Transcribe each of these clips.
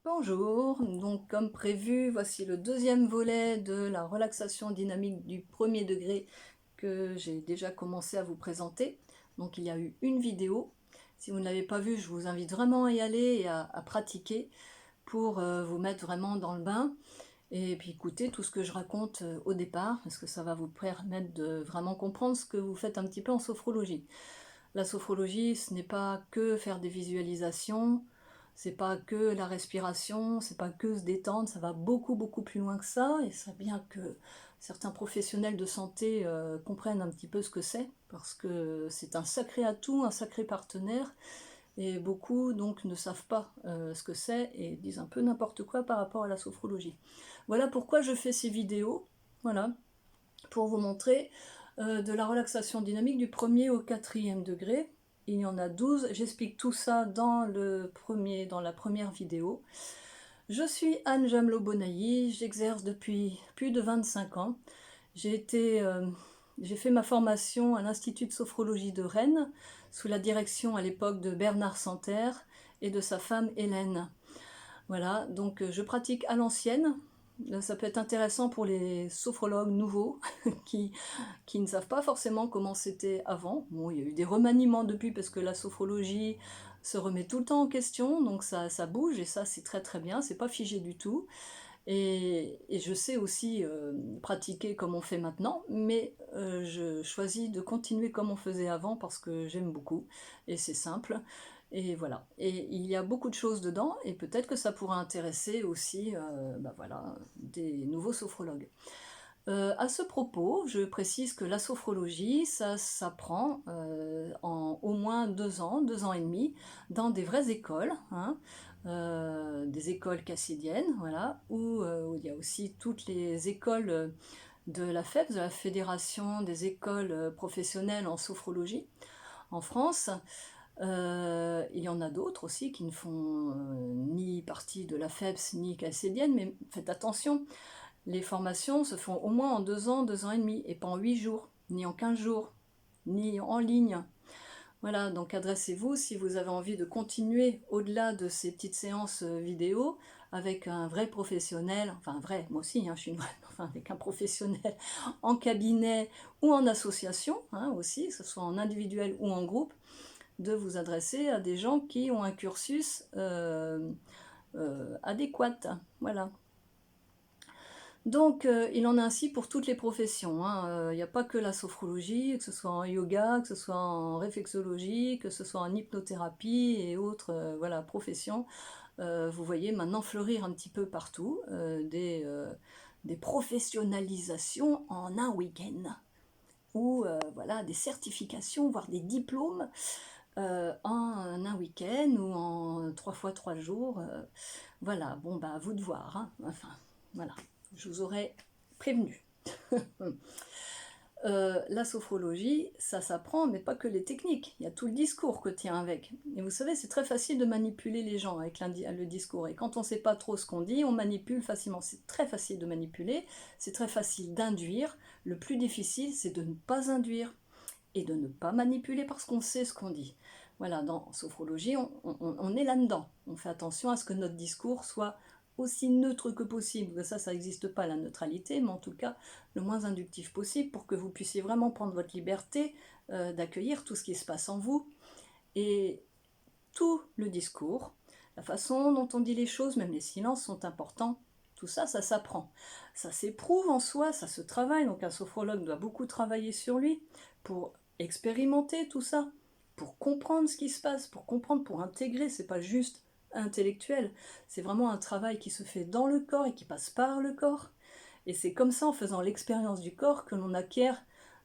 Bonjour, donc comme prévu, voici le deuxième volet de la relaxation dynamique du premier degré que j'ai déjà commencé à vous présenter. Donc il y a eu une vidéo. Si vous ne l'avez pas vue, je vous invite vraiment à y aller et à pratiquer pour vous mettre vraiment dans le bain. Et puis écoutez tout ce que je raconte au départ, parce que ça va vous permettre de vraiment comprendre ce que vous faites un petit peu en sophrologie. La sophrologie, ce n'est pas que faire des visualisations, c'est pas que la respiration, c'est pas que se détendre, ça va beaucoup beaucoup plus loin que ça, et c'est bien que certains professionnels de santé comprennent un petit peu ce que c'est, parce que c'est un sacré atout, un sacré partenaire, et beaucoup donc ne savent pas ce que c'est et disent un peu n'importe quoi par rapport à la sophrologie. Voilà pourquoi je fais ces vidéos, voilà, pour vous montrer de la relaxation dynamique du premier au quatrième degré. Il y en a 12, j'explique tout ça dans la première vidéo. Je suis Anne Jamelot-Bonailly, j'exerce depuis plus de 25 ans. J'ai fait ma formation à l'Institut de sophrologie de Rennes, sous la direction à l'époque de Bernard Santerre et de sa femme Hélène. Voilà, donc je pratique à l'ancienne. Ça peut être intéressant pour les sophrologues nouveaux qui ne savent pas forcément comment c'était avant. Bon, il y a eu des remaniements depuis parce que la sophrologie se remet tout le temps en question, donc ça bouge et ça c'est très très bien, c'est pas figé du tout. Et je sais aussi pratiquer comme on fait maintenant, mais je choisis de continuer comme on faisait avant parce que j'aime beaucoup et c'est simple. Et voilà. Et il y a beaucoup de choses dedans et peut-être que ça pourra intéresser aussi voilà, des nouveaux sophrologues. À ce propos, je précise que la sophrologie, ça s'apprend en au moins 2 ans, 2 ans et demi, dans des vraies écoles, hein, des écoles cassidiennes, voilà, où il y a aussi toutes les écoles de la FEPS, de la Fédération des écoles professionnelles en sophrologie, en France. Il y en a d'autres aussi qui ne font ni partie de la FEPS ni cassidienne, mais faites attention, les formations se font au moins en 2 ans, 2 ans et demi, et pas en 8 jours, ni en 15 jours, ni en ligne. Voilà, donc adressez-vous si vous avez envie de continuer au-delà de ces petites séances vidéo avec un vrai professionnel, enfin vrai, moi aussi, hein, je suis une vraie, enfin avec un professionnel en cabinet ou en association, hein, aussi, que ce soit en individuel ou en groupe, de vous adresser à des gens qui ont un cursus adéquat. Voilà. Donc, il en a ainsi pour toutes les professions, hein. Il n'y a pas que la sophrologie, que ce soit en yoga, que ce soit en réflexologie, que ce soit en hypnothérapie et autres voilà, professions. Vous voyez maintenant fleurir un petit peu partout des professionnalisations en un week-end ou voilà, des certifications, voire des diplômes en un week-end ou en 3 fois 3 jours. Voilà, bon, bah, à vous de voir, hein. Enfin, voilà, je vous aurais prévenu. La sophrologie, ça s'apprend, mais pas que les techniques. Il y a tout le discours que tient avec. Et vous savez, c'est très facile de manipuler les gens avec le discours. Et quand on ne sait pas trop ce qu'on dit, on manipule facilement. C'est très facile de manipuler, c'est très facile d'induire. Le plus difficile, c'est de ne pas induire et de ne pas manipuler parce qu'on sait ce qu'on dit. Voilà, dans sophrologie, on est là-dedans. On fait attention à ce que notre discours soit aussi neutre que possible. Ça n'existe pas la neutralité, mais en tout cas le moins inductif possible pour que vous puissiez vraiment prendre votre liberté d'accueillir tout ce qui se passe en vous. Et tout le discours, la façon dont on dit les choses, même les silences sont importants. Tout ça, ça s'apprend. Ça s'éprouve en soi, ça se travaille. Donc un sophrologue doit beaucoup travailler sur lui pour expérimenter tout ça, pour comprendre ce qui se passe, pour comprendre, pour intégrer. C'est pas juste intellectuel, c'est vraiment un travail qui se fait dans le corps et qui passe par le corps. Et c'est comme ça, en faisant l'expérience du corps, que l'on acquiert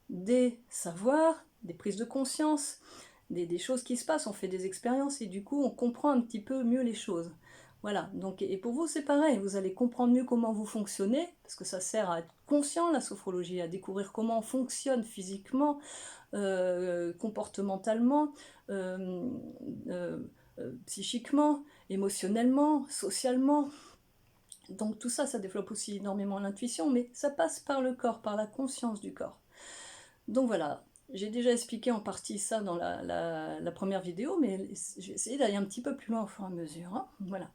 des savoirs, des prises de conscience, des choses qui se passent, on fait des expériences et du coup on comprend un petit peu mieux les choses. Voilà, donc, et pour vous c'est pareil, vous allez comprendre mieux comment vous fonctionnez, parce que ça sert à être conscient la sophrologie, à découvrir comment on fonctionne physiquement, comportementalement, euh, euh, psychiquement, émotionnellement, socialement. Donc tout ça, ça développe aussi énormément l'intuition, mais ça passe par le corps, par la conscience du corps. Donc voilà, j'ai déjà expliqué en partie ça dans la première vidéo, mais je vais essayer d'aller un petit peu plus loin au fur et à mesure, hein. Voilà.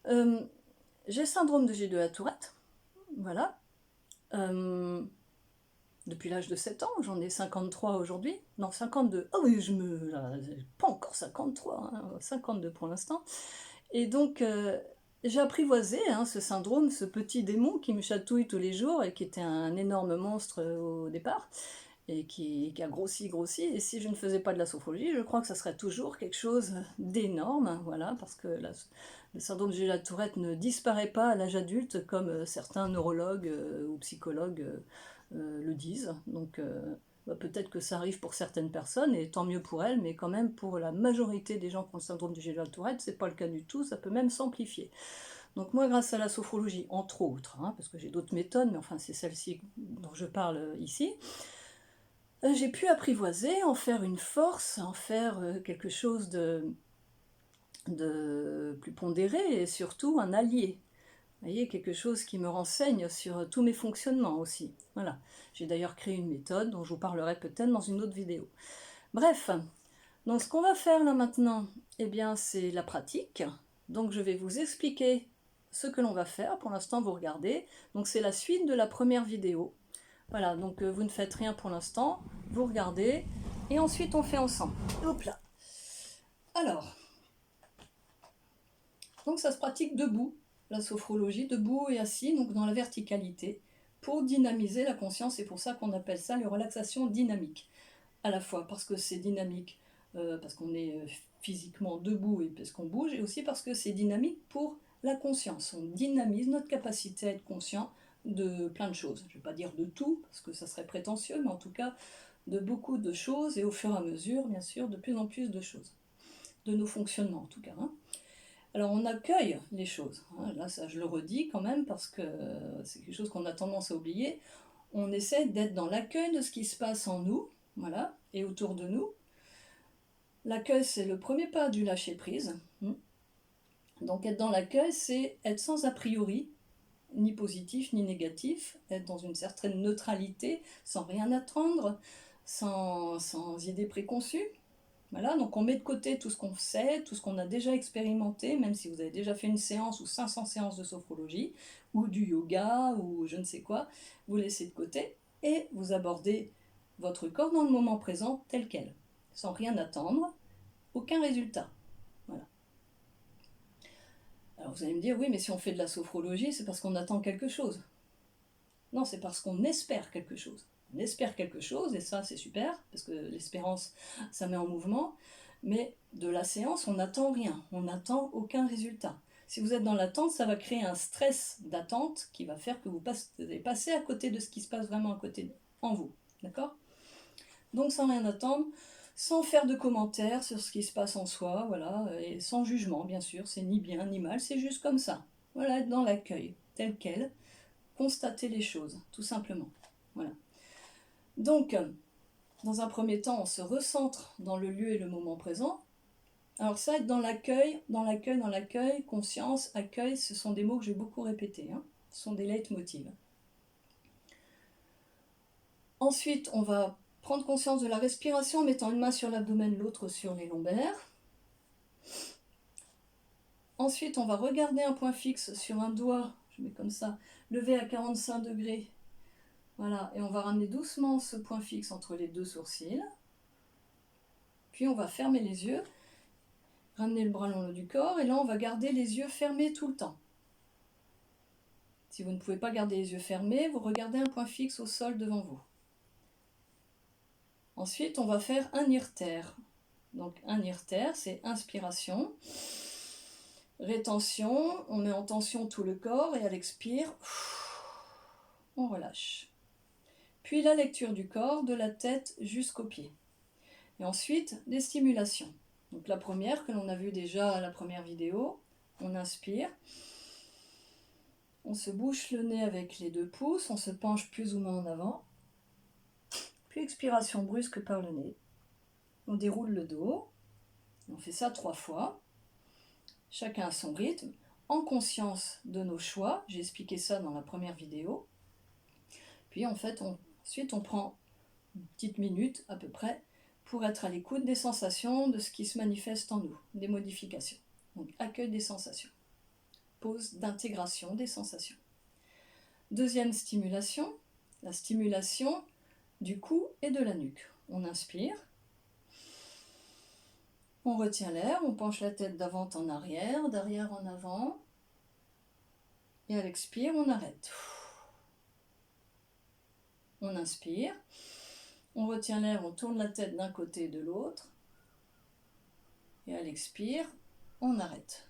J'ai le syndrome de Gilles de la Tourette, voilà. Depuis l'âge de 7 ans, j'en ai 53 aujourd'hui. Non, 52. Ah oui, pas encore 53, hein, 52 pour l'instant. Et donc, j'ai apprivoisé ce syndrome, ce petit démon qui me chatouille tous les jours et qui était un énorme monstre au départ et qui a grossi, grossi. Et si je ne faisais pas de la sophrologie, je crois que ça serait toujours quelque chose d'énorme, voilà, parce que le syndrome de la Tourette ne disparaît pas à l'âge adulte comme certains neurologues ou psychologues le disent. Donc, peut-être que ça arrive pour certaines personnes, et tant mieux pour elles, mais quand même pour la majorité des gens qui ont le syndrome de la Tourette, c'est pas le cas du tout, ça peut même s'amplifier. Donc moi, grâce à la sophrologie, entre autres, parce que j'ai d'autres méthodes, mais enfin c'est celle-ci dont je parle ici, j'ai pu apprivoiser, en faire une force, en faire quelque chose de plus pondéré et surtout un allié. Vous voyez, quelque chose qui me renseigne sur tous mes fonctionnements aussi. Voilà. J'ai d'ailleurs créé une méthode dont je vous parlerai peut-être dans une autre vidéo. Bref, donc ce qu'on va faire là maintenant, eh bien c'est la pratique. Donc je vais vous expliquer ce que l'on va faire. Pour l'instant, vous regardez. Donc c'est la suite de la première vidéo. Voilà, donc vous ne faites rien pour l'instant. Vous regardez et ensuite on fait ensemble. Hop là. Alors, donc ça se pratique debout, la sophrologie, debout et assis, donc dans la verticalité, pour dynamiser la conscience. C'est pour ça qu'on appelle ça les relaxations dynamiques. À la fois parce que c'est dynamique, parce qu'on est physiquement debout et parce qu'on bouge, et aussi parce que c'est dynamique pour la conscience. On dynamise notre capacité à être conscient de plein de choses. Je ne vais pas dire de tout, parce que ça serait prétentieux, mais en tout cas de beaucoup de choses, et au fur et à mesure, bien sûr, de plus en plus de choses. De nos fonctionnements, en tout cas. Alors on accueille les choses. Là, ça, je le redis quand même, parce que c'est quelque chose qu'on a tendance à oublier. On essaie d'être dans l'accueil de ce qui se passe en nous, voilà, et autour de nous. L'accueil, c'est le premier pas du lâcher-prise. Donc être dans l'accueil, c'est être sans a priori, ni positif ni négatif, être dans une certaine neutralité, sans rien attendre, sans idée préconçue. Voilà, donc on met de côté tout ce qu'on sait, tout ce qu'on a déjà expérimenté, même si vous avez déjà fait une séance ou 500 séances de sophrologie, ou du yoga, ou je ne sais quoi, vous laissez de côté, et vous abordez votre corps dans le moment présent tel quel, sans rien attendre, aucun résultat. Voilà. Alors vous allez me dire, oui, mais si on fait de la sophrologie, c'est parce qu'on attend quelque chose. Non, c'est parce qu'on espère quelque chose. On espère quelque chose, et ça c'est super, parce que l'espérance, ça met en mouvement, mais de la séance, on n'attend rien, on n'attend aucun résultat. Si vous êtes dans l'attente, ça va créer un stress d'attente qui va faire que vous allez passer à côté de ce qui se passe vraiment à côté en vous. D'accord ? Donc sans rien attendre, sans faire de commentaires sur ce qui se passe en soi, voilà, et sans jugement, bien sûr, c'est ni bien ni mal, c'est juste comme ça. Voilà, être dans l'accueil, tel quel, constater les choses, tout simplement. Voilà. Donc, dans un premier temps, on se recentre dans le lieu et le moment présent. Alors ça, être dans l'accueil, conscience, accueil, ce sont des mots que j'ai beaucoup répétés. Ce sont des leitmotivs. Ensuite, on va prendre conscience de la respiration en mettant une main sur l'abdomen, l'autre sur les lombaires. Ensuite, on va regarder un point fixe sur un doigt, je mets comme ça, levé à 45 degrés. Voilà, et on va ramener doucement ce point fixe entre les deux sourcils. Puis on va fermer les yeux, ramener le bras le long du corps, et là on va garder les yeux fermés tout le temps. Si vous ne pouvez pas garder les yeux fermés, vous regardez un point fixe au sol devant vous. Ensuite, on va faire un irtère. Donc un irtère, c'est inspiration, rétention, on met en tension tout le corps, et à l'expire, on relâche. Puis la lecture du corps, de la tête jusqu'aux pieds. Et ensuite, des stimulations. Donc la première, que l'on a vue déjà à la première vidéo, on inspire, on se bouche le nez avec les 2 pouces, on se penche plus ou moins en avant, puis expiration brusque par le nez. On déroule le dos, on fait ça 3 fois, chacun à son rythme, en conscience de nos choix, j'ai expliqué ça dans la première vidéo. Puis en fait, ensuite on prend une petite minute à peu près pour être à l'écoute des sensations, de ce qui se manifeste en nous, des modifications. Donc accueil des sensations. pause d'intégration des sensations. Deuxième stimulation, la stimulation du cou et de la nuque. On inspire, on retient l'air, on penche la tête d'avant en arrière, d'arrière en avant, et à l'expire, on arrête. On inspire, on retient l'air, on tourne la tête d'un côté et de l'autre, et à l'expire, on arrête.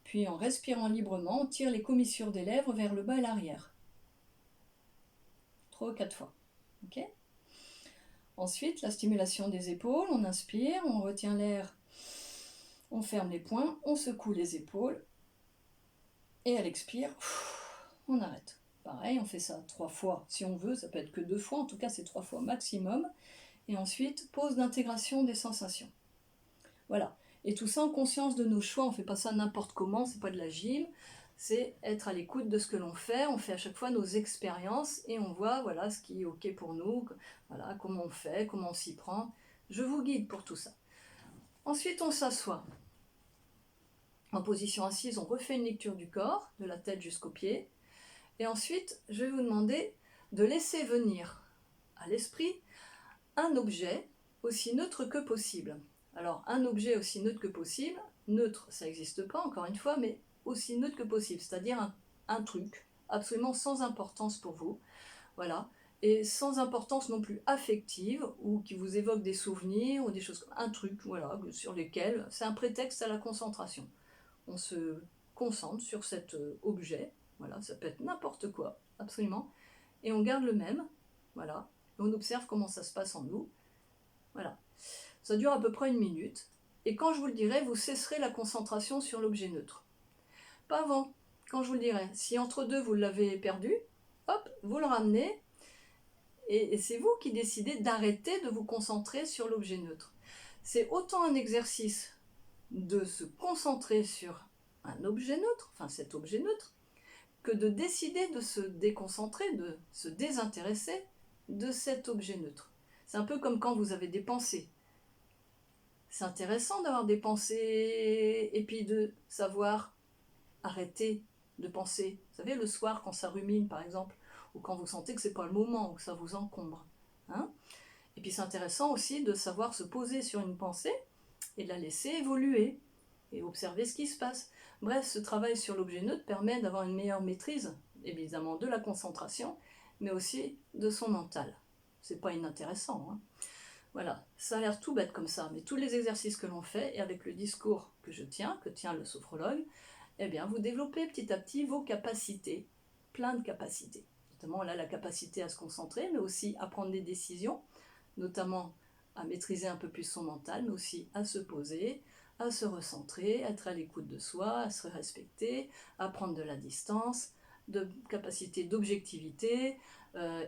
Puis en respirant librement, on tire les commissures des lèvres vers le bas et l'arrière. 3 ou 4 fois. Okay. Ensuite, la stimulation des épaules, on inspire, on retient l'air, on ferme les poings, on secoue les épaules, et à l'expire, on arrête. Pareil, on fait ça 3 fois si on veut, ça peut être que 2 fois, en tout cas c'est 3 fois maximum. Et ensuite, pause d'intégration des sensations. Voilà. Et tout ça en conscience de nos choix, on ne fait pas ça n'importe comment, c'est pas de la gym, c'est être à l'écoute de ce que l'on fait. On fait à chaque fois nos expériences et on voit voilà, ce qui est OK pour nous, voilà, comment on fait, comment on s'y prend. Je vous guide pour tout ça. Ensuite, on s'assoit. En position assise, on refait une lecture du corps, de la tête jusqu'aux pieds. Et ensuite, je vais vous demander de laisser venir à l'esprit un objet aussi neutre que possible. Alors, un objet aussi neutre que possible, neutre, ça n'existe pas, encore une fois, mais aussi neutre que possible, c'est-à-dire un truc absolument sans importance pour vous, voilà, et sans importance non plus affective, ou qui vous évoque des souvenirs, ou des choses comme un truc, voilà, sur lesquels, c'est un prétexte à la concentration. On se concentre sur cet objet, voilà, ça peut être n'importe quoi, absolument, et on garde le même, voilà, et on observe comment ça se passe en nous, voilà. Ça dure à peu près 1 minute, et quand je vous le dirai, vous cesserez la concentration sur l'objet neutre. Pas avant, quand je vous le dirai. Si entre deux vous l'avez perdu, hop, vous le ramenez, et c'est vous qui décidez d'arrêter de vous concentrer sur l'objet neutre. C'est autant un exercice de se concentrer sur un objet neutre, enfin cet objet neutre, que de décider de se déconcentrer, de se désintéresser de cet objet neutre. C'est un peu comme quand vous avez des pensées. C'est intéressant d'avoir des pensées et puis de savoir arrêter de penser. Vous savez, le soir, quand ça rumine, par exemple, ou quand vous sentez que ce n'est pas le moment, ou que ça vous encombre. Hein, et puis c'est intéressant aussi de savoir se poser sur une pensée et de la laisser évoluer et observer ce qui se passe. Bref, ce travail sur l'objet neutre permet d'avoir une meilleure maîtrise, évidemment, de la concentration, mais aussi de son mental. C'est pas inintéressant, hein. Voilà, ça a l'air tout bête comme ça, mais tous les exercices que l'on fait, et avec le discours que je tiens, que tient le sophrologue, eh bien, vous développez petit à petit vos capacités, plein de capacités. Notamment là, la capacité à se concentrer, mais aussi à prendre des décisions, notamment à maîtriser un peu plus son mental, mais aussi à se poser, à se recentrer, à être à l'écoute de soi, à se respecter, à prendre de la distance, de capacité d'objectivité,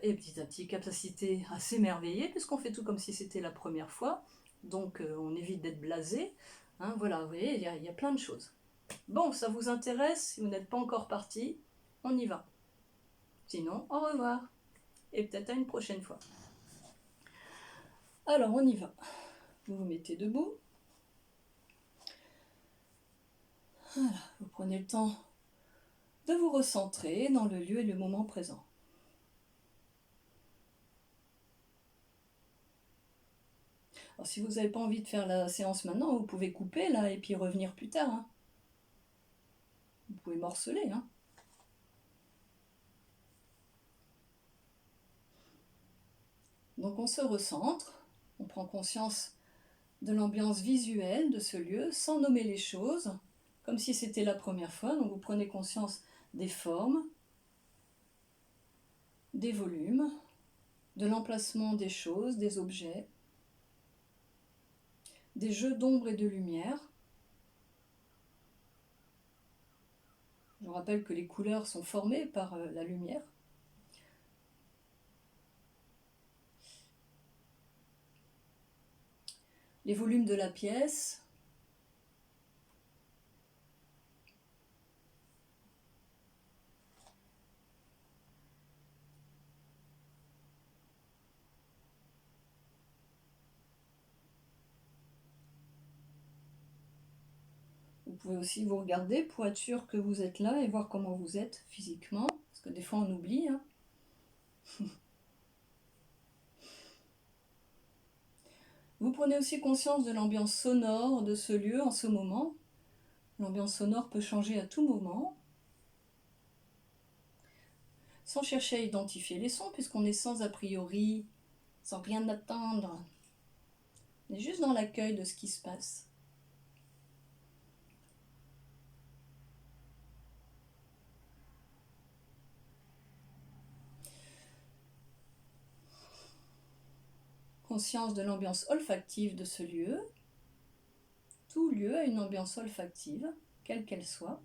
et petit à petit capacité à s'émerveiller, puisqu'on fait tout comme si c'était la première fois, donc on évite d'être blasé. Hein, voilà, vous voyez, il y a plein de choses. Bon, ça vous intéresse? Si vous n'êtes pas encore parti, on y va. Sinon, au revoir, et peut-être à une prochaine fois. Alors, on y va. Vous vous mettez debout. Voilà, vous prenez le temps de vous recentrer dans le lieu et le moment présent. Alors, si vous n'avez pas envie de faire la séance maintenant, vous pouvez couper là et puis revenir plus tard. Hein. Vous pouvez morceler. Hein. Donc on se recentre, on prend conscience de l'ambiance visuelle de ce lieu sans nommer les choses, comme si c'était la première fois. Donc vous prenez conscience des formes, des volumes, de l'emplacement des choses, des objets, des jeux d'ombre et de lumière. Je vous rappelle que les couleurs sont formées par la lumière. Les volumes de la pièce, Vous pouvez aussi vous regarder pour être sûr que vous êtes là et voir comment vous êtes physiquement, parce que des fois on oublie, hein. Vous prenez aussi conscience de l'ambiance sonore de ce lieu en ce moment. L'ambiance sonore peut changer à tout moment, sans chercher à identifier les sons, puisqu'on est sans a priori, sans rien attendre. On est juste dans l'accueil de ce qui se passe. Conscience de l'ambiance olfactive de ce lieu. Tout lieu a une ambiance olfactive, quelle qu'elle soit.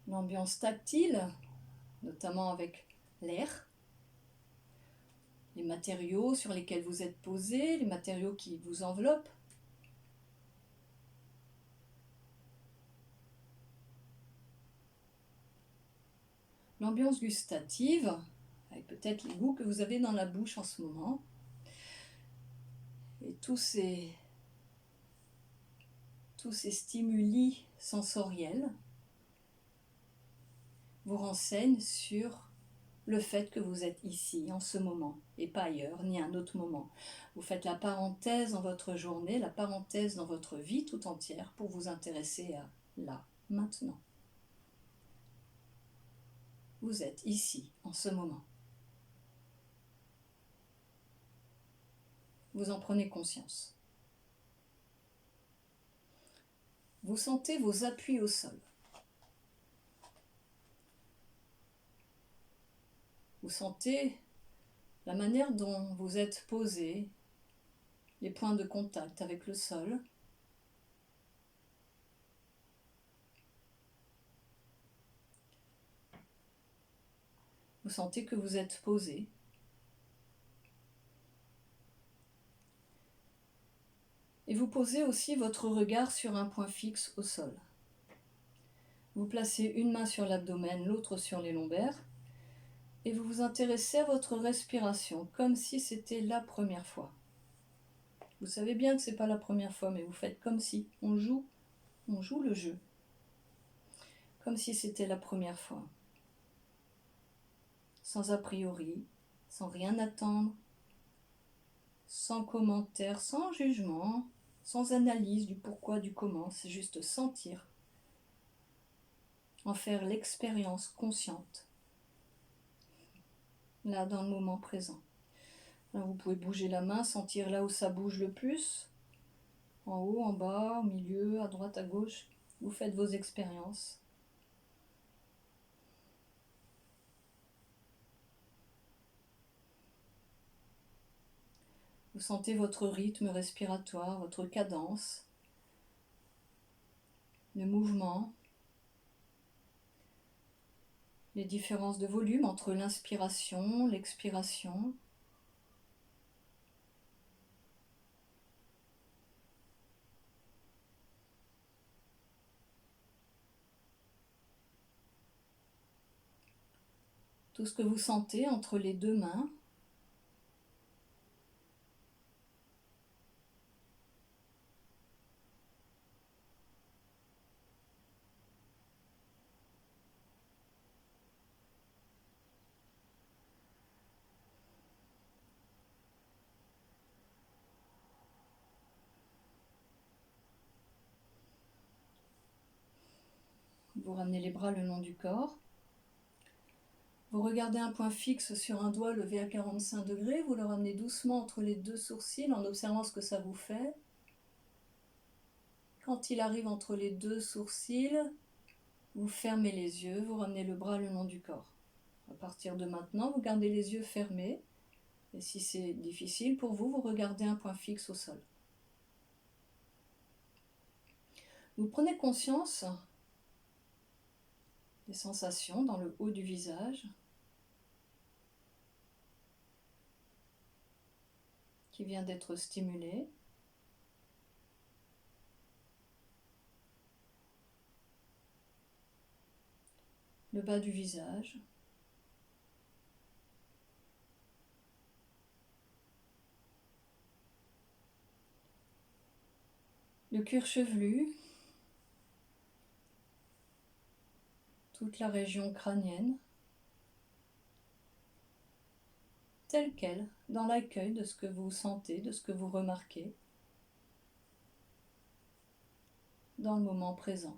L'ambiance tactile, notamment avec l'air, les matériaux sur lesquels vous êtes posé, les matériaux qui vous enveloppent. L'ambiance gustative, avec peut-être les goûts que vous avez dans la bouche en ce moment. Et tous ces stimuli sensoriels vous renseignent sur le fait que vous êtes ici, en ce moment, et pas ailleurs, ni à un autre moment. Vous faites la parenthèse dans votre journée, la parenthèse dans votre vie tout entière pour vous intéresser à là, maintenant. Vous êtes ici, en ce moment. Vous en prenez conscience. Vous sentez vos appuis au sol. Vous sentez la manière dont vous êtes posé, les points de contact avec le sol. Vous sentez que vous êtes posé. Et vous posez aussi votre regard sur un point fixe au sol. Vous placez une main sur l'abdomen, l'autre sur les lombaires, et vous vous intéressez à votre respiration, comme si c'était la première fois. Vous savez bien que ce n'est pas la première fois, mais vous faites comme si. On joue le jeu. Comme si c'était la première fois. Sans a priori, sans rien attendre, sans commentaire, sans jugement, sans analyse du pourquoi, du comment, c'est juste sentir, en faire l'expérience consciente, là dans le moment présent. Alors vous pouvez bouger la main, sentir là où ça bouge le plus, en haut, en bas, au milieu, à droite, à gauche. Vous faites vos expériences. Vous sentez votre rythme respiratoire, votre cadence, le mouvement, les différences de volume entre l'inspiration, l'expiration. Tout ce que vous sentez entre les deux mains. Vous ramenez les bras le long du corps. Vous regardez un point fixe sur un doigt levé à 45 degrés. Vous le ramenez doucement entre les deux sourcils en observant ce que ça vous fait. Quand il arrive entre les deux sourcils, vous fermez les yeux, vous ramenez le bras le long du corps. À partir de maintenant, vous gardez les yeux fermés. Et si c'est difficile pour vous, vous regardez un point fixe au sol. Vous prenez conscience des sensations dans le haut du visage qui vient d'être stimulé. Le bas du visage. le cuir chevelu, toute la région crânienne, telle qu'elle, dans l'accueil de ce que vous sentez, de ce que vous remarquez, dans le moment présent.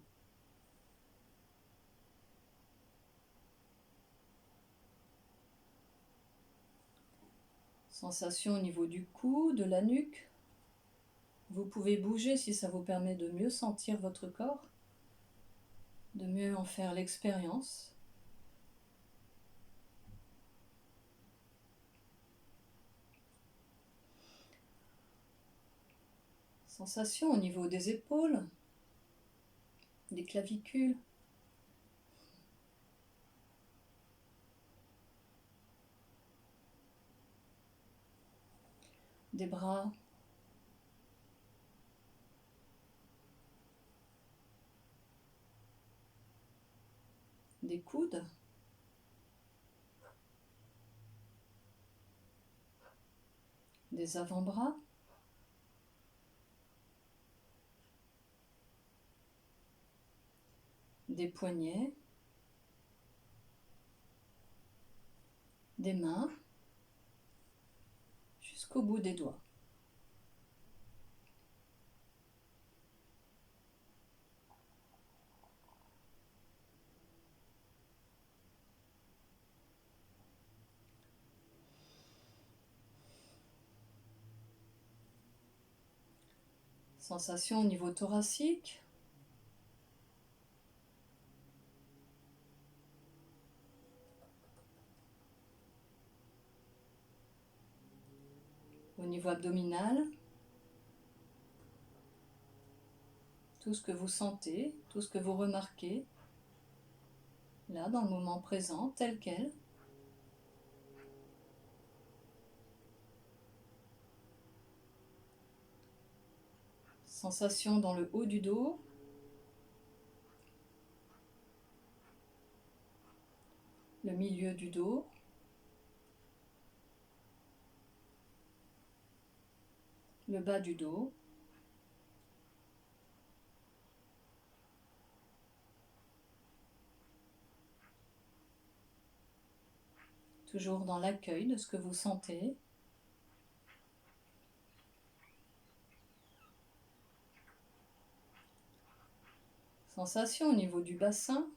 Sensation au niveau du cou, de la nuque. Vous pouvez bouger si ça vous permet de mieux sentir votre corps, de mieux en faire l'expérience. Sensation au niveau des épaules, des clavicules. Des bras, des coudes, des avant-bras, des poignets, des mains, jusqu'au bout des doigts. Sensation au niveau thoracique, au niveau abdominal, tout ce que vous sentez, tout ce que vous remarquez, là dans le moment présent, tel quel. Sensation dans le haut du dos, le milieu du dos, le bas du dos, toujours dans l'accueil de ce que vous sentez. Sensation au niveau du bassin,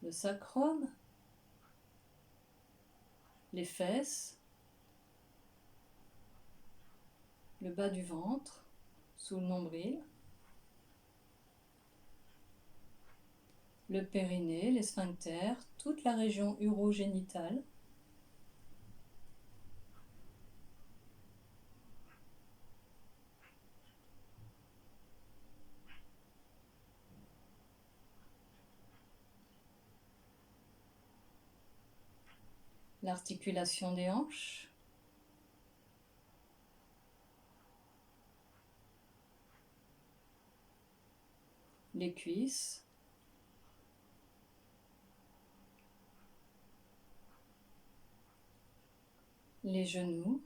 le sacrum, les fesses, le bas du ventre, sous le nombril, le périnée, les sphincters, toute la région urogénitale. L'articulation des hanches, les cuisses, les genoux,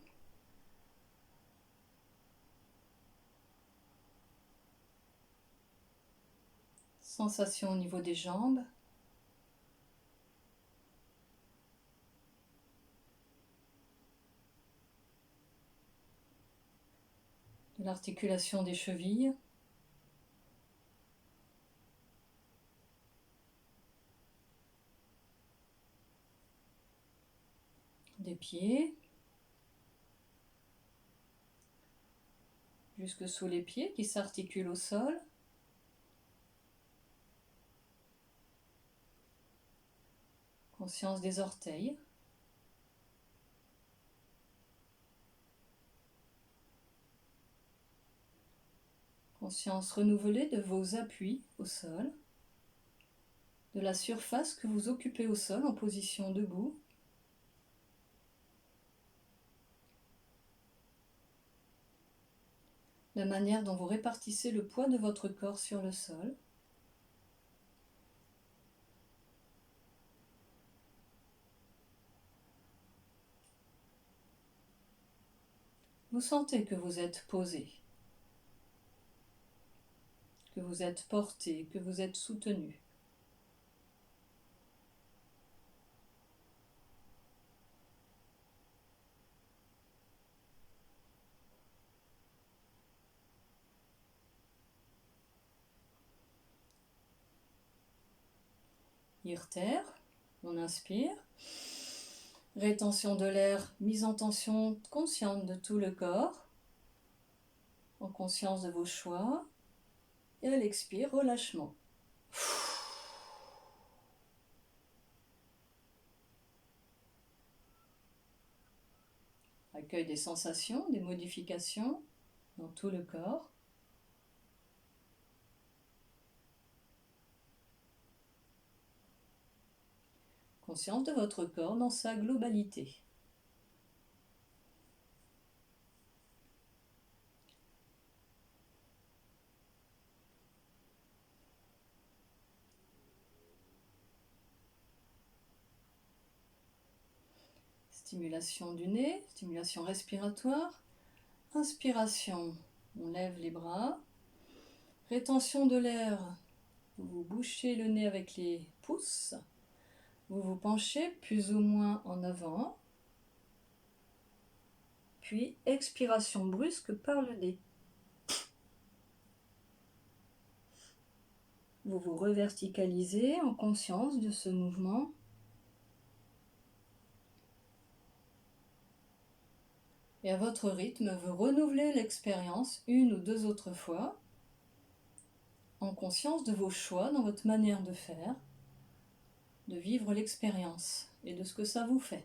sensation au niveau des jambes, de l'articulation des chevilles, des pieds, jusque sous les pieds qui s'articulent au sol. Conscience des orteils. Conscience renouvelée de vos appuis au sol, de la surface que vous occupez au sol en position debout. La manière dont vous répartissez le poids de votre corps sur le sol. Vous sentez que vous êtes posé. que vous êtes porté, que vous êtes soutenu. Irter, on inspire. Rétention de l'air, mise en tension consciente de tout le corps, en conscience de vos choix. Et à l'expire, relâchement. Accueil des sensations, des modifications dans tout le corps. Conscience de votre corps dans sa globalité. Stimulation du nez, stimulation respiratoire. Inspiration, on lève les bras. Rétention de l'air, vous bouchez le nez avec les pouces. Vous vous penchez plus ou moins en avant. Puis expiration brusque par le nez. Vous vous reverticalisez en conscience de ce mouvement. Et à votre rythme, vous renouvelez l'expérience une ou deux autres fois, en conscience de vos choix dans votre manière de faire, de vivre l'expérience et de ce que ça vous fait.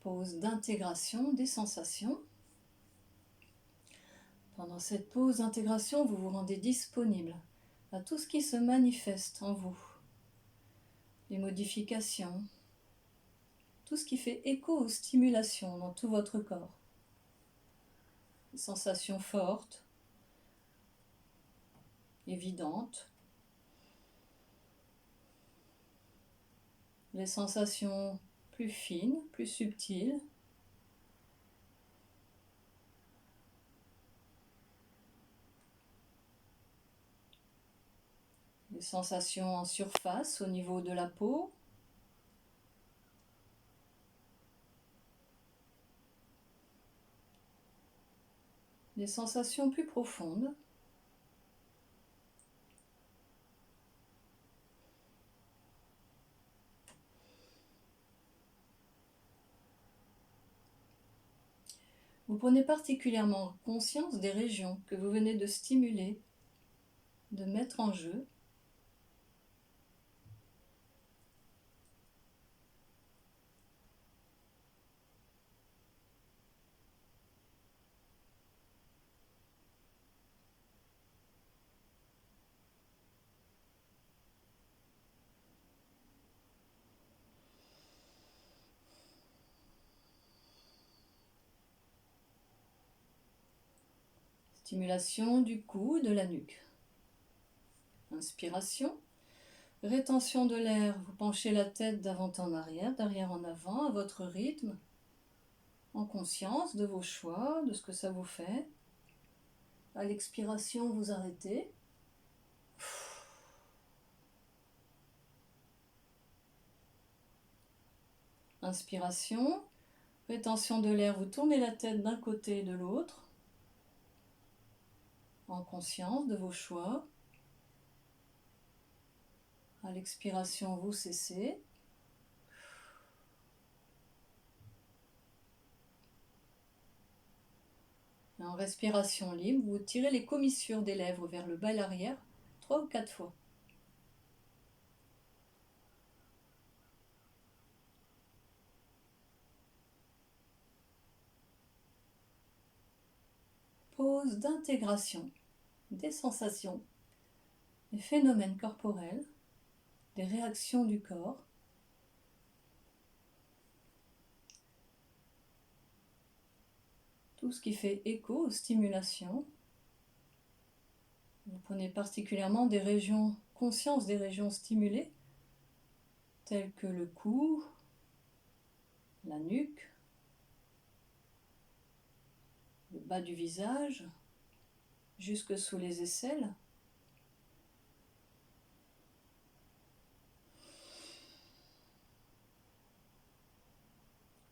Pause d'intégration des sensations. Pendant cette pause d'intégration, vous vous rendez disponible à tout ce qui se manifeste en vous. Les modifications, tout ce qui fait écho aux stimulations dans tout votre corps. Les sensations fortes, évidentes. Les sensations plus fines, plus subtiles. Les sensations en surface au niveau de la peau. Les sensations plus profondes. Vous prenez particulièrement conscience des régions que vous venez de stimuler, de mettre en jeu. Stimulation du cou, de la nuque. Inspiration. Rétention de l'air, vous penchez la tête d'avant en arrière, d'arrière en avant, à votre rythme, en conscience de vos choix, de ce que ça vous fait. À l'expiration, vous arrêtez. Inspiration. Rétention de l'air, vous tournez la tête d'un côté et de l'autre, en conscience de vos choix. À l'expiration, vous cessez. Et en respiration libre, vous tirez les commissures des lèvres vers le bas et l'arrière 3 ou 4 fois. pause d'intégration des sensations, des phénomènes corporels, des réactions du corps. Tout ce qui fait écho aux stimulations. Vous prenez particulièrement des régions, conscience des régions stimulées, telles que le cou, la nuque, le bas du visage, jusque sous les aisselles.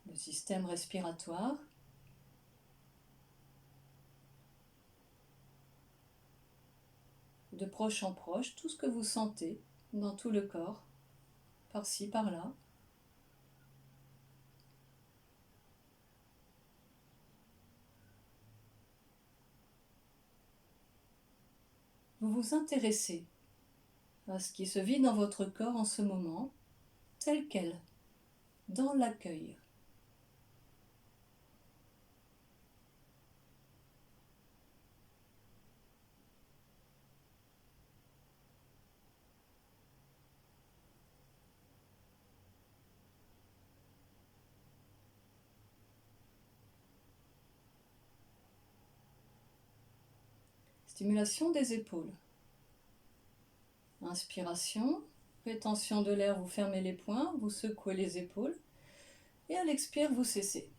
Le système respiratoire. De proche en proche, tout ce que vous sentez dans tout le corps, par-ci, par-là. Vous vous intéressez à ce qui se vit dans votre corps en ce moment, tel quel, dans l'accueil. Stimulation des épaules. Inspiration, rétention de l'air, vous fermez les poings, vous secouez les épaules. Et à l'expire, vous cessez.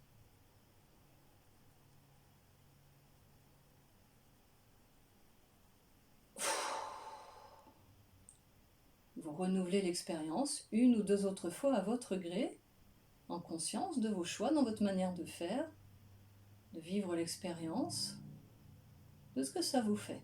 Vous renouvelez l'expérience une ou deux autres fois à votre gré, en conscience de vos choix dans votre manière de faire, de vivre l'expérience, de ce que ça vous fait.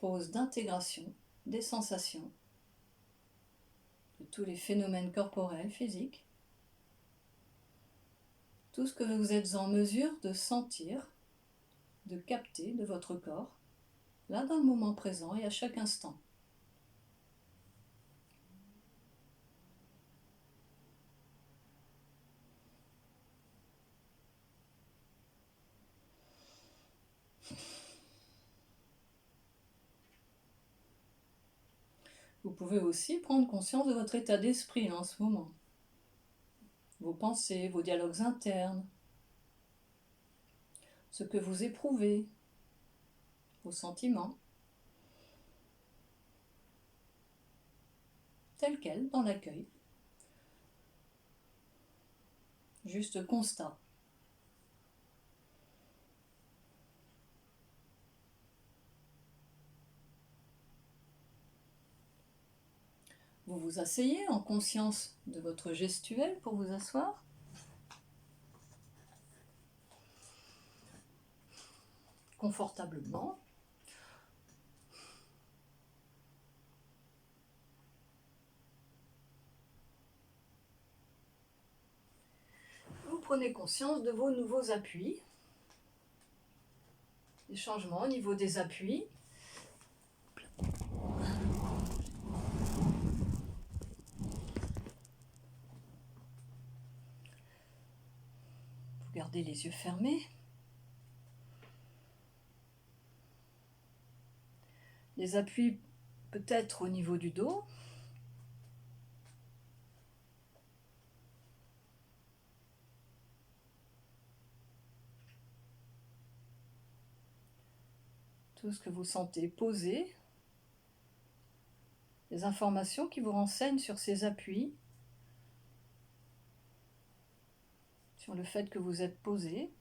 Pause d'intégration des sensations, de tous les phénomènes corporels, physiques, tout ce que vous êtes en mesure de sentir, de capter de votre corps, là dans le moment présent et à chaque instant. Vous pouvez aussi prendre conscience de votre état d'esprit en ce moment. Vos pensées, vos dialogues internes, ce que vous éprouvez, vos sentiments, tels quels dans l'accueil. Juste constat. Vous vous asseyez en conscience de votre gestuelle pour vous asseoir. Confortablement. Vous prenez conscience de vos nouveaux appuis, des changements au niveau des appuis. Vous gardez les yeux fermés. Les appuis peut-être au niveau du dos. Tout ce que vous sentez posé. Les informations qui vous renseignent sur ces appuis, sur le fait que vous êtes posé.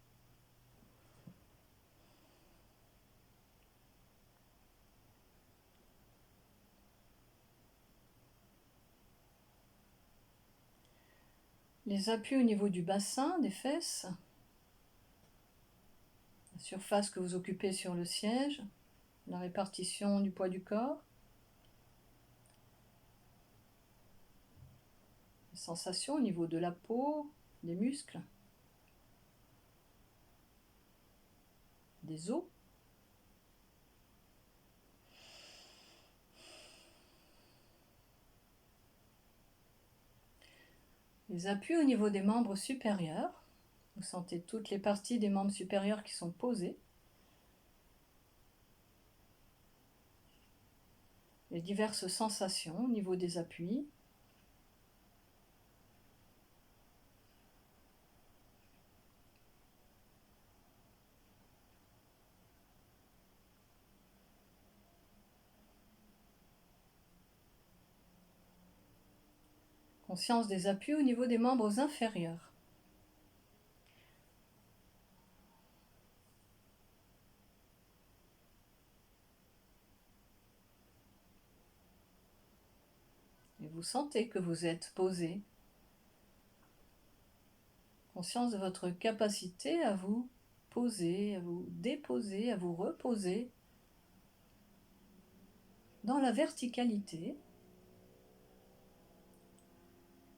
Les appuis au niveau du bassin, des fesses, la surface que vous occupez sur le siège, la répartition du poids du corps, les sensations au niveau de la peau, des muscles, des os. Les appuis au niveau des membres supérieurs. Vous sentez toutes les parties des membres supérieurs qui sont posées. Les diverses sensations au niveau des appuis. Conscience des appuis au niveau des membres inférieurs. Et vous sentez que vous êtes posé. Conscience de votre capacité à vous poser, à vous déposer, à vous reposer dans la verticalité,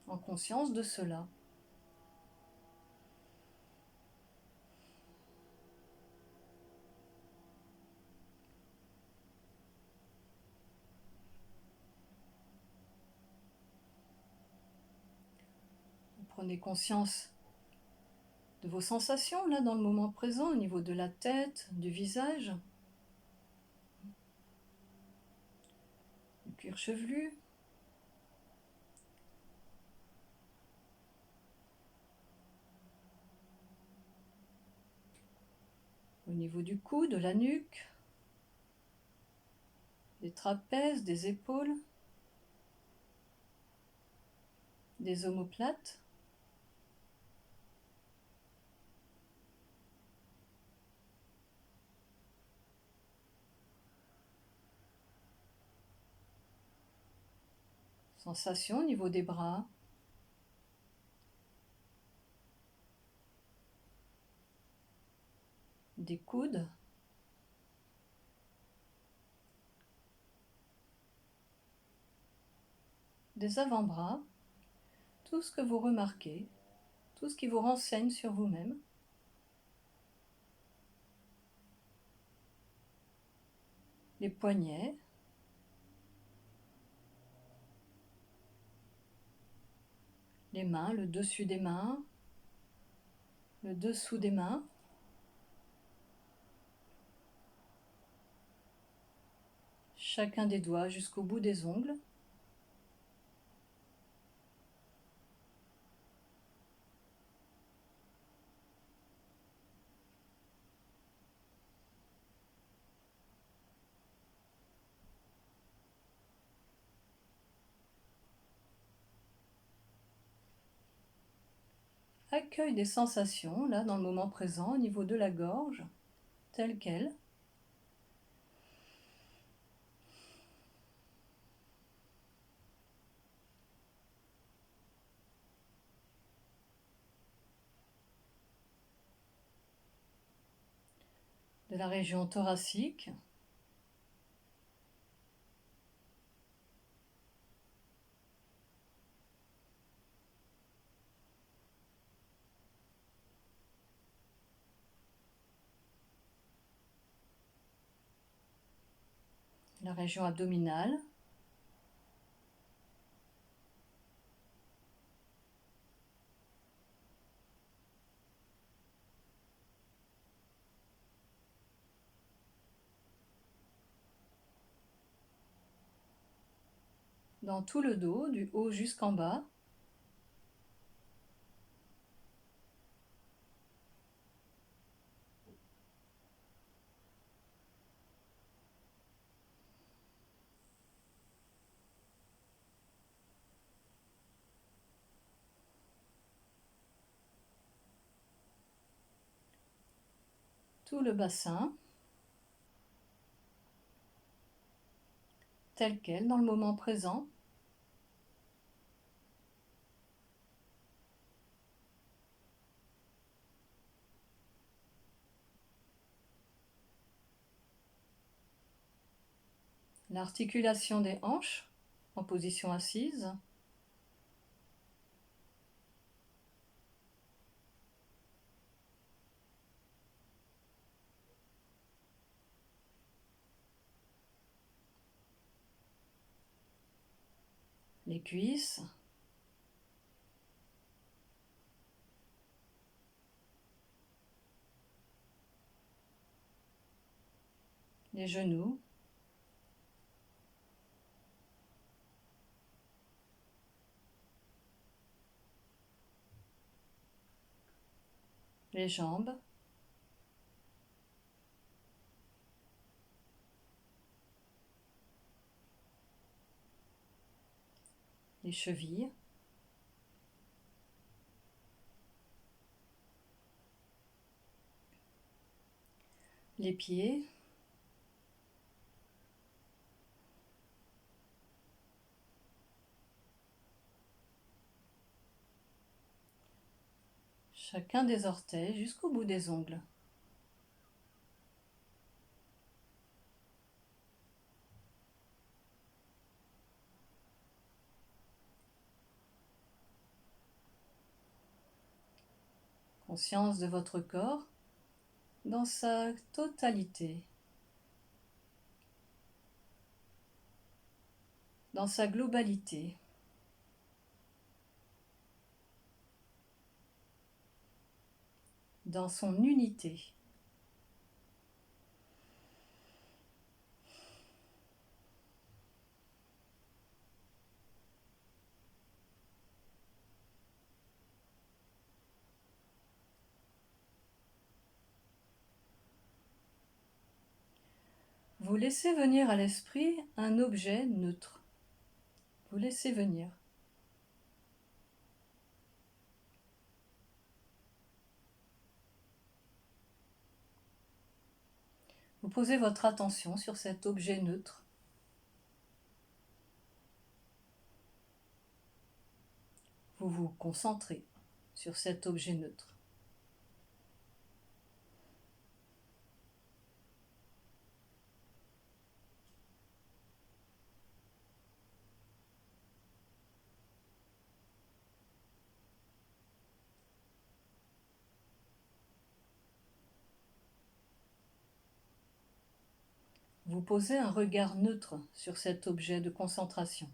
en conscience de cela. Vous prenez conscience de vos sensations là dans le moment présent au niveau de la tête, du visage, du cuir chevelu, au niveau du cou, de la nuque, des trapèzes, des épaules, des omoplates. Sensation au niveau des bras, des coudes, des avant-bras, tout ce que vous remarquez, tout ce qui vous renseigne sur vous-même. Les poignets, les mains, le dessus des mains, le dessous des mains, chacun des doigts jusqu'au bout des ongles. Accueil des sensations, là, dans le moment présent, au niveau de la gorge, telle qu'elle. De la région thoracique, la région abdominale, dans tout le dos, du haut jusqu'en bas, tout le bassin, tel quel, dans le moment présent. L'articulation des hanches en position assise. Les cuisses. Les genoux. Les jambes. Les chevilles. Les pieds. Chacun des orteils jusqu'au bout des ongles. Conscience de votre corps dans sa totalité, dans sa globalité. Dans son unité. Vous laissez venir à l'esprit un objet neutre. Vous laissez venir. Vous posez votre attention sur cet objet neutre. Vous vous concentrez sur cet objet neutre. Vous posez un regard neutre sur cet objet de concentration.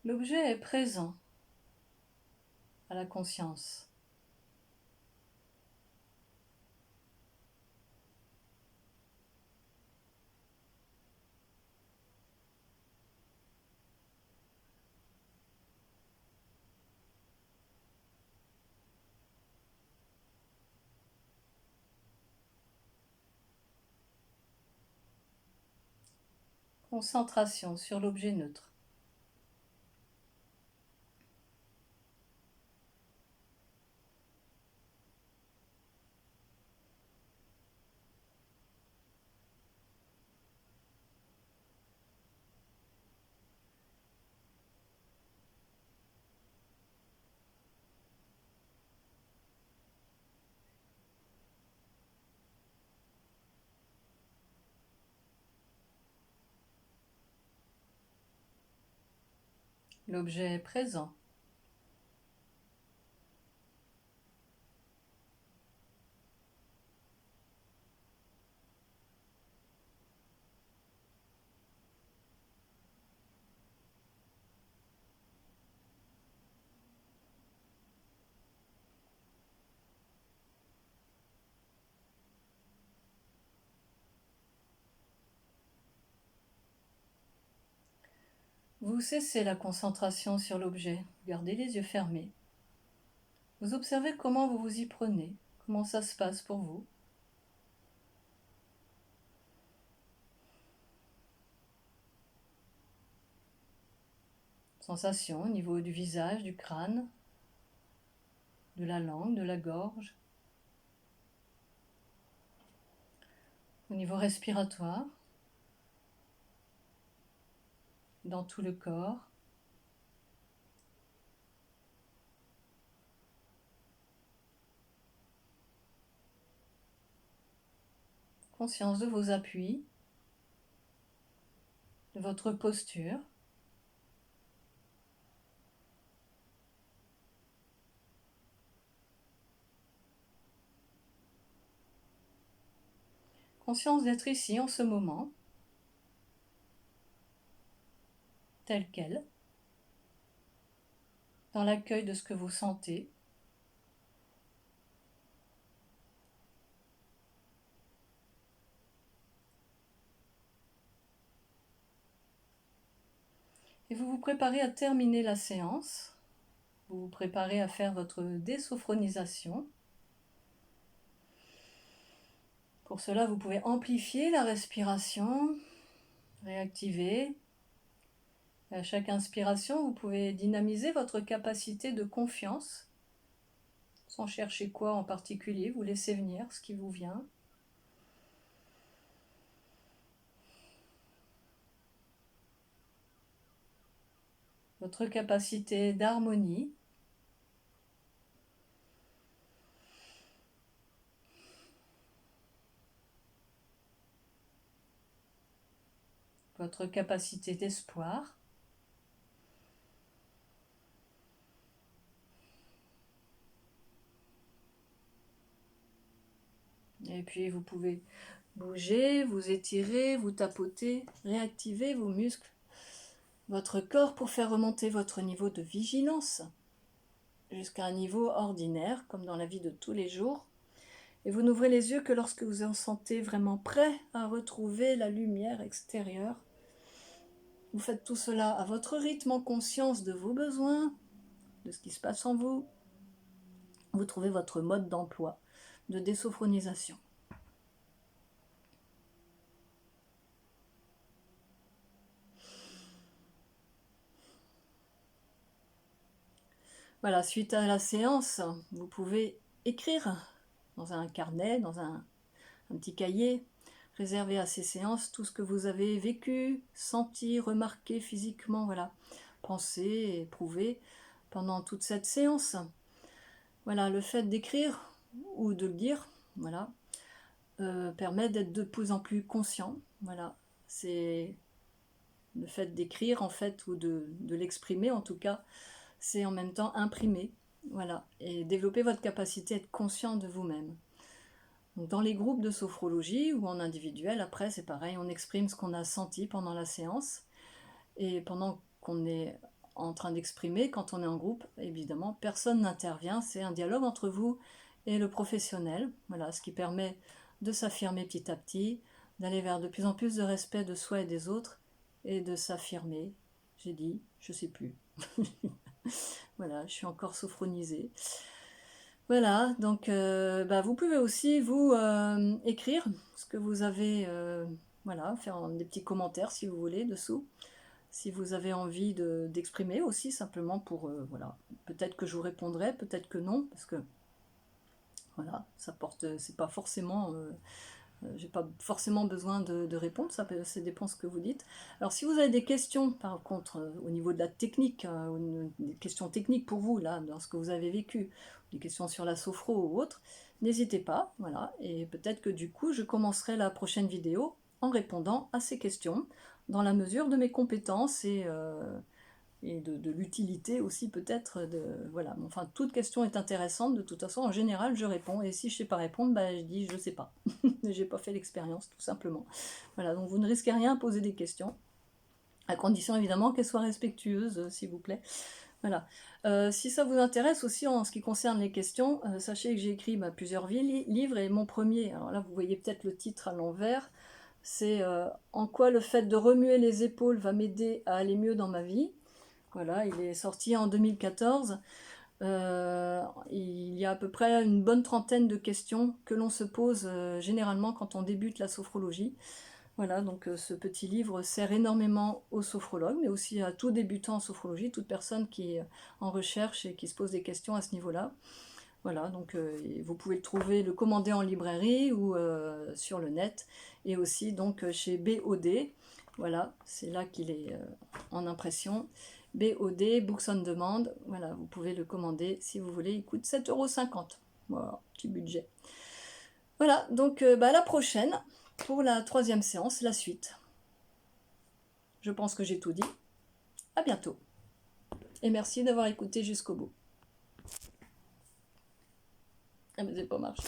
L'objet est présent à la conscience. Concentration sur l'objet neutre. L'objet est présent. Vous cessez la concentration sur l'objet, gardez les yeux fermés. Vous observez comment vous vous y prenez, comment ça se passe pour vous. Sensation au niveau du visage, du crâne, de la langue, de la gorge. au niveau respiratoire, dans tout le corps. Conscience de vos appuis, de votre posture. Conscience d'être ici en ce moment, tel quel, dans l'accueil de ce que vous sentez. Et vous vous préparez à terminer la séance. Vous vous préparez à faire votre désophronisation. Pour cela, vous pouvez amplifier la respiration, réactiver. À chaque inspiration, vous pouvez dynamiser votre capacité de confiance, sans chercher quoi en particulier, vous laissez venir ce qui vous vient. Votre capacité d'harmonie. Votre capacité d'espoir. Et puis vous pouvez bouger, vous étirer, vous tapoter, réactiver vos muscles, votre corps pour faire remonter votre niveau de vigilance jusqu'à un niveau ordinaire, comme dans la vie de tous les jours. Et vous n'ouvrez les yeux que lorsque vous en sentez vraiment prêt à retrouver la lumière extérieure. Vous faites tout cela à votre rythme, en conscience de vos besoins, de ce qui se passe en vous. Vous trouvez votre mode d'emploi de désophonisation. Voilà, suite à la séance, vous pouvez écrire dans un carnet, dans un petit cahier, réservé à ces séances, tout ce que vous avez vécu, senti, remarqué physiquement, voilà, pensé, éprouvé pendant toute cette séance. Voilà, le fait d'écrire ou de le dire, voilà, permet d'être de plus en plus conscient. Voilà, c'est le fait d'écrire en fait ou de l'exprimer en tout cas, c'est en même temps imprimer, voilà, et développer votre capacité à être conscient de vous-même. Donc dans les groupes de sophrologie ou en individuel, après c'est pareil, on exprime ce qu'on a senti pendant la séance, et pendant qu'on est en train d'exprimer, quand on est en groupe, évidemment, personne n'intervient, c'est un dialogue entre vous et le professionnel, voilà, ce qui permet de s'affirmer petit à petit, d'aller vers de plus en plus de respect de soi et des autres, et de s'affirmer. J'ai dit, je sais plus. Voilà, je suis encore sophronisée. Voilà, donc vous pouvez aussi vous écrire ce que vous avez, voilà, faire des petits commentaires si vous voulez dessous, si vous avez envie d'exprimer aussi simplement pour, voilà, peut-être que je vous répondrai, peut-être que non, parce que voilà, ça porte, c'est pas forcément j'ai pas forcément besoin de répondre, ça dépend ce que vous dites. Alors si vous avez des questions par contre au niveau de la technique, des questions techniques pour vous là, dans ce que vous avez vécu, des questions sur la sophro ou autre, n'hésitez pas, voilà, et peut-être que du coup je commencerai la prochaine vidéo en répondant à ces questions, dans la mesure de mes compétences et de l'utilité aussi peut-être de voilà, enfin toute question est intéressante, de toute façon en général je réponds, et si je sais pas répondre, je dis je sais pas. J'ai pas fait l'expérience tout simplement. Voilà, donc vous ne risquez rien à poser des questions, à condition évidemment qu'elles soient respectueuses, s'il vous plaît. Voilà. Si ça vous intéresse aussi en ce qui concerne les questions, sachez que j'ai écrit plusieurs livres, et mon premier, alors là vous voyez peut-être le titre à l'envers, c'est En quoi le fait de remuer les épaules va m'aider à aller mieux dans ma vie. Voilà, il est sorti en 2014. Il y a à peu près une bonne trentaine de questions que l'on se pose généralement quand on débute la sophrologie. Voilà, donc ce petit livre sert énormément aux sophrologues, mais aussi à tout débutant en sophrologie, toute personne qui est en recherche et qui se pose des questions à ce niveau-là. Voilà, donc vous pouvez le commander en librairie ou sur le net, et aussi donc chez BOD. Voilà, c'est là qu'il est en impression. BOD, Books on Demand. Voilà, vous pouvez le commander si vous voulez. Il coûte 7,50 €. Voilà, petit budget. Voilà, donc à la prochaine pour la 3e séance, la suite. Je pense que j'ai tout dit. À bientôt. Et merci d'avoir écouté jusqu'au bout. Ah mais c'est pas marché.